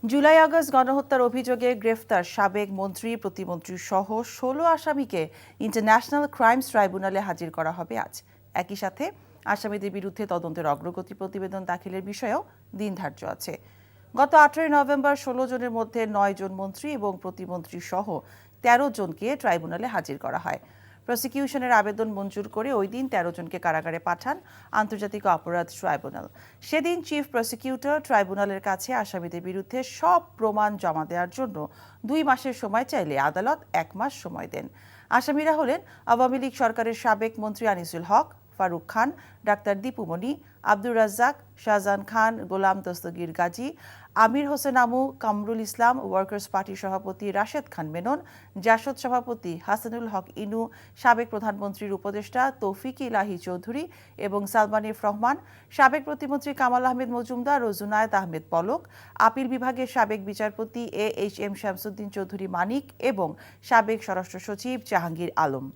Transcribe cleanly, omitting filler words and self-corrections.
July August গণহত্যার অভিযোগে গ্রেফতার সাবেক মন্ত্রী প্রতিমন্ত্রী সহ ১৬ আসামিকে ইন্টারন্যাশনাল ক্রাইমস ট্রাইব্যুনালে হাজির করা হবে আজ। একই সাথে আসামিদের বিরুদ্ধে তদন্তের অগ্রগতি প্রতিবেদন দাখিলের বিষয়েও দিন ধার্য আছে। গত ১৮ নভেম্বর ১৬ জনের মধ্যে ৯ জন মন্ত্রী এবং প্রতিমন্ত্রী সহ ১৩ জনকে ট্রাইব্যুনালে হাজির করা হয়। প্রসিকিউশনের আবেদন মঞ্জুর করে ওই দিন ১৩ জনকে কারাগারে পাঠান আন্তর্জাতিক অপরাধ ট্রাইব্যুনাল। সেদিন চিফ প্রসিকিউটর ট্রাইব্যুনালের কাছে আসামিদের বিরুদ্ধে সব প্রমাণ জমা দেওয়ার জন্য ২ মাসের সময় চাইলে আদালত ১ মাস সময় দেন। আসামিরা হলেন আওয়ামী লীগ সরকারের সাবেক মন্ত্রী আনিসুল হক, ফারুক খান, ডাক্তার দীপু মনি, আব্দুর রাজ্জাক, শাহজাহান খান, গোলাম দস্তগীর গাজী, আমির হোসেন আমু, কামরুল ইসলাম, ওয়ার্কার্স পার্টির সভাপতি রাশেদ খান মেনন, জাসদ সভাপতি হাসানুল হক ইনু, সাবেক প্রধানমন্ত্রীর উপদেষ্টা তৌফিক ইলাহি চৌধুরী এবং সালমান এফ রহমান, সাবেক প্রতিমন্ত্রী কামাল আহমেদ মজুমদার ও জুনায়েদ আহমেদ পলক, আপিল বিভাগের সাবেক বিচারপতি AHM শামসুদ্দিন চৌধুরী মানিক এবং সাবেক স্বরাষ্ট্র সচিব জাহাঙ্গীর আলম।